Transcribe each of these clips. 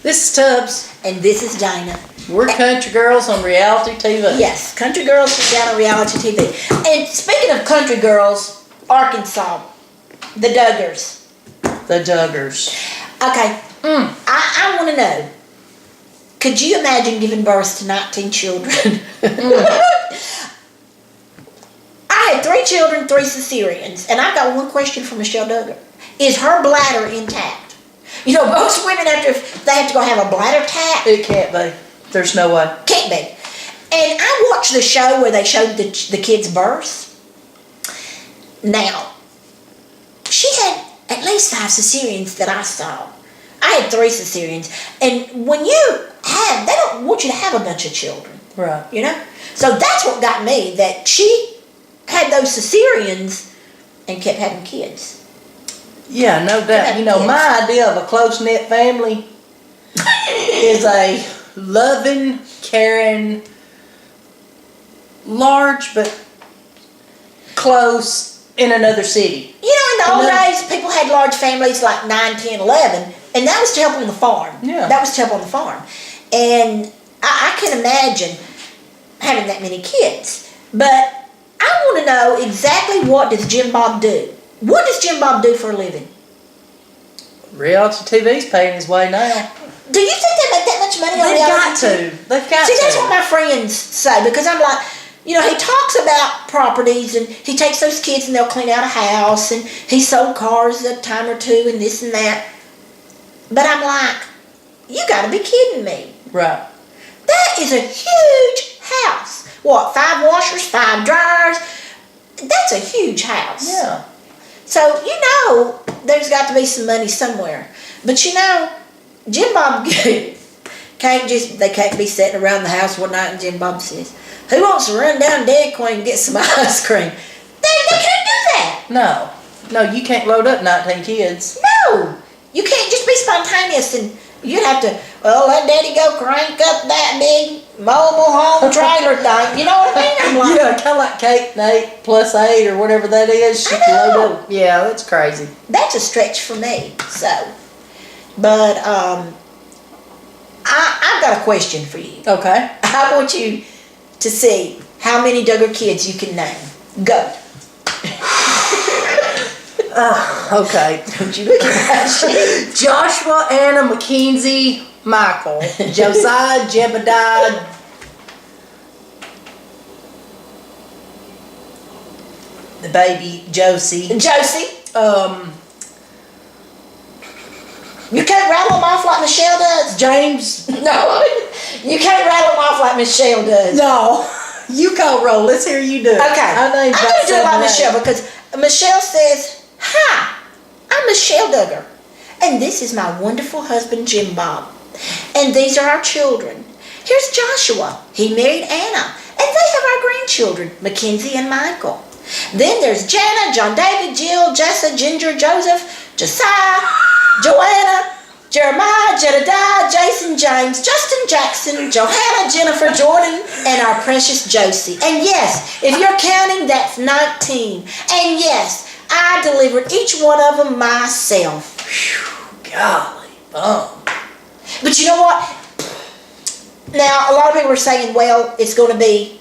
This is Tubbs. And this is Dana. We're country girls on reality TV. Yes, country girls down on reality TV. And speaking of country girls, Arkansas, the Duggars. The Duggars. Okay, I want to know, could you imagine giving birth to 19 children? I had 3 children, 3 cesareans, and I've got one question for Michelle Duggar. Is her bladder intact? You know, most women, they have to go have a bladder tap. It can't be. There's no way. Can't be. And I watched the show where they showed the kids' births. Now, she had at least 5 cesareans that I saw. I had 3 cesareans. And when you have, they don't want you to have a bunch of children. Right. You know? So that's what got me, that she had those cesareans and kept having kids. Yeah, no doubt. You know, my idea of a close-knit family is a loving, caring, large but close in another city. You know, in the old days, people had large families like 9, 10, 11, and that was to help on the farm. Yeah. That was to help on the farm. And I can imagine having that many kids. But I want to know exactly, what does Jim Bob do? What does Jim Bob do for a living? Reality TV's paying his way now. Do you think they make that much money on reality TV? They've got to. See, that's what my friends say, because I'm like, you know, he talks about properties, and he takes those kids and they'll clean out a house, and he sold cars a time or two and this and that. But I'm like, you got to be kidding me. Right. That is a huge house. What, 5 washers, 5 dryers? That's a huge house. Yeah. So, you know, there's got to be some money somewhere. But, you know, Jim Bob they can't be sitting around the house one night and Jim Bob says, who wants to run down Dairy Queen and get some ice cream? They can't do that. No, you can't load up 19 kids. No. You can't just be spontaneous, and you'd have to, let Daddy go crank up that big mobile home trailer thing. You know what I mean? I'm like, yeah, kind of like Kate and 8 plus 8 or whatever that is. She can load up. Yeah, that's crazy. That's a stretch for me. So, but I've got a question for you. Okay. I want you to see how many Duggar kids you can name. Go. Okay. Don't you look at that shit. Joshua, Anna, Mackenzie, Michael, Josiah, Jebediah, the baby, Josie. Josie. You can't rattle them off like Michelle does. James. No. You can't rattle them off like Michelle does. No. You call roll. Let's hear you do it. Okay. I'm going to do it like Michelle, because Michelle says, hi, I'm Michelle Duggar, and this is my wonderful husband, Jim Bob, and these are our children. Here's Joshua. He married Anna, and they have our grandchildren, Mackenzie and Michael. Then there's Jana, John David, Jill, Jessa, Ginger, Joseph, Josiah, Joanna, Jeremiah, Jedediah, Jason, James, Justin, Jackson, Johanna, Jennifer, Jordan, and our precious Josie. And yes, if you're counting, that's 19. And yes, I delivered each one of them myself. Whew, golly, bum. But you know what? Now, a lot of people are saying, well, it's going to be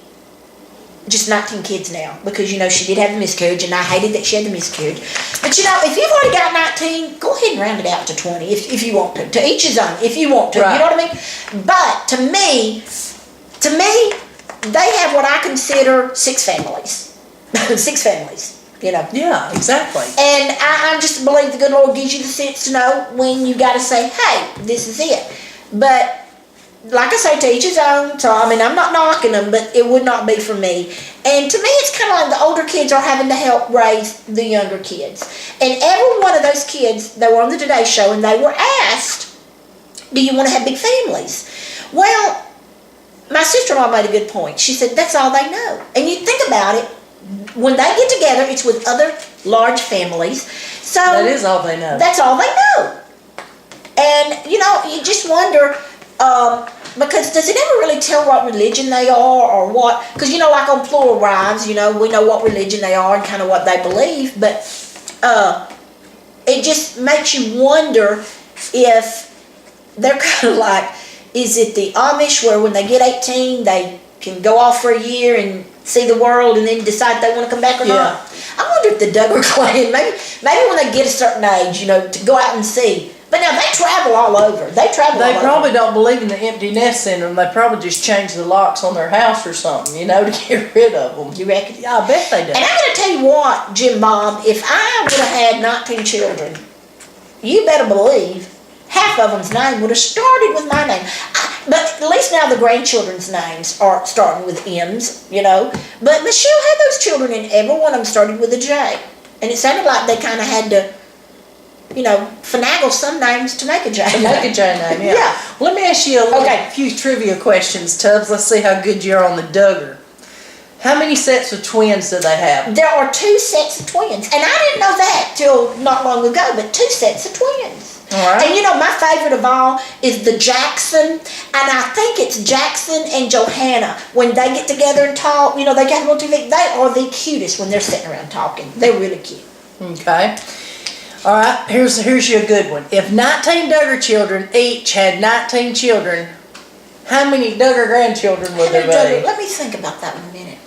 just 19 kids now, because, you know, she did have a miscarriage, and I hated that she had the miscarriage. But, you know, if you've already got 19, go ahead and round it out to 20 if you want to. To each his own, if you want to. Right. You know what I mean? But to me, they have what I consider 6 families. 6 families. You know. Yeah, exactly. And I just believe the good Lord gives you the sense to know when you got to say, hey, this is it. But like I say, to each his own. So, I mean, I'm not knocking them, but it would not be for me. And to me, it's kind of like the older kids are having to help raise the younger kids. And every one of those kids, they were on the Today Show, and they were asked, do you want to have big families? Well, my sister-in-law made a good point. She said, that's all they know. And you think about it, when they get together, it's with other large families. So that is all they know. That's all they know. And, you know, you just wonder, because does it ever really tell what religion they are or what? Because, you know, like on Plural Wives, you know, we know what religion they are and kind of what they believe. But it just makes you wonder if they're kind of like, is it the Amish where when they get 18, they can go off for a year and see the world and then decide if they want to come back or not? I wonder if the Duggar clan, maybe when they get a certain age, to go out and see. But now they travel all over. They probably don't believe in the empty nest syndrome. They probably just change the locks on their house or something, to get rid of them. You reckon? Yeah, I bet they do. And I'm going to tell you what, Jim Bob, if I would have had 19 children, you better believe half of them's name would have started with my name. But at least now the grandchildren's names are starting with M's, But Michelle had those children, and every one of them started with a J. And it sounded like they kind of had to, finagle some names to make a J name. Make a J name, yeah. Well, let me ask you a few trivia questions, Tubbs. Let's see how good you are on the Duggar. How many sets of twins do they have? There are 2 sets of twins. And I didn't know that till not long ago, but 2 sets of twins. All right. And my favorite of all is the Jackson, and I think it's Jackson and Johanna. When they get together and talk, they got a little TV. They are the cutest when they're sitting around talking. They're really cute. Okay. All right. Here's your good one. If 19 Duggar children each had 19 children, how many Duggar grandchildren would there be? Let me think about that in a minute.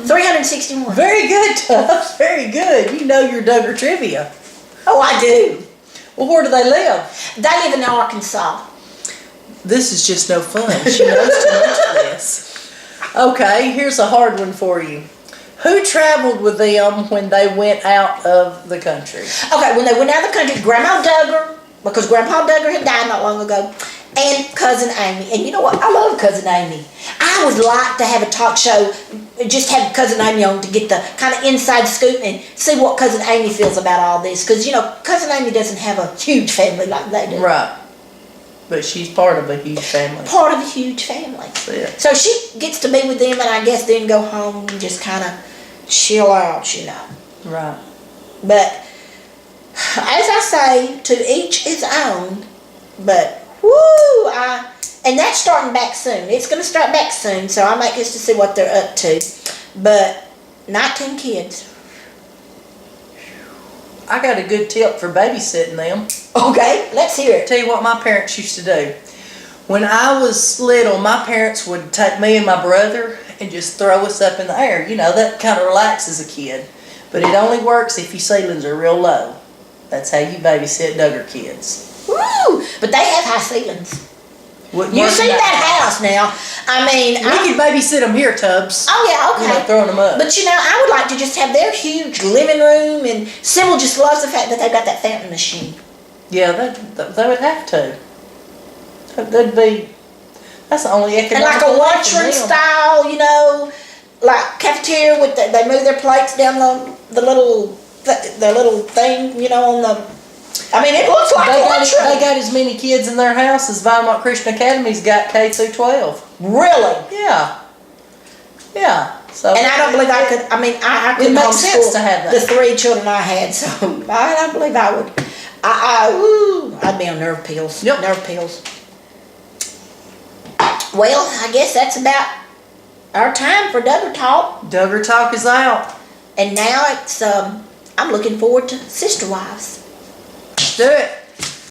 361. Very good, Tubbs. Very good. You know your Duggar trivia. Oh, I do. Well, where do they live? They live in Arkansas. This is just no fun. She knows too much of this. Okay, here's a hard one for you. Who traveled with them when they went out of the country? Okay, when they went out of the country, Grandma Duggar, because Grandpa Duggar had died not long ago, and Cousin Amy. And you know what? I love Cousin Amy. I would like to have a talk show, just have Cousin Amy on to get the kind of inside scoop and see what Cousin Amy feels about all this. Because, Cousin Amy doesn't have a huge family like they do. Right. But she's part of a huge family. Part of a huge family. Yeah. So she gets to be with them and I guess then go home and just kind of chill out, Right. But, as I say, to each his own, but and that's starting back soon. It's going to start back soon, so I'm anxious to see what they're up to. But 19 kids. I got a good tip for babysitting them. Okay, let's hear it. Tell you what my parents used to do. When I was little, my parents would take me and my brother and just throw us up in the air. That kind of relaxes a kid. But it only works if your ceilings are real low. That's how you babysit Duggar kids. Woo! But they have high ceilings. You see that house now. We could babysit them here, Tubbs. Oh, yeah, okay. Throwing them up. But, I would like to just have their huge living room, and Sybil just loves the fact that they've got that fountain machine. Yeah, they would have to. That's the only economical. And like a lunchroom style, like cafeteria with they move their plates down the little thing, on the. It looks like a lunchroom. They got as many kids in their house as Vinemark Christian Academy's got K through 12. Really? Yeah. Yeah. So. And I don't believe I could. I couldn't make sense to have that. The 3 children I had, so I don't believe I would. I'd be on nerve pills. Yep. Nerve pills. Well, I guess that's about our time for Duggar Talk. Duggar Talk is out. And now it's I'm looking forward to Sister Wives. Let's do it.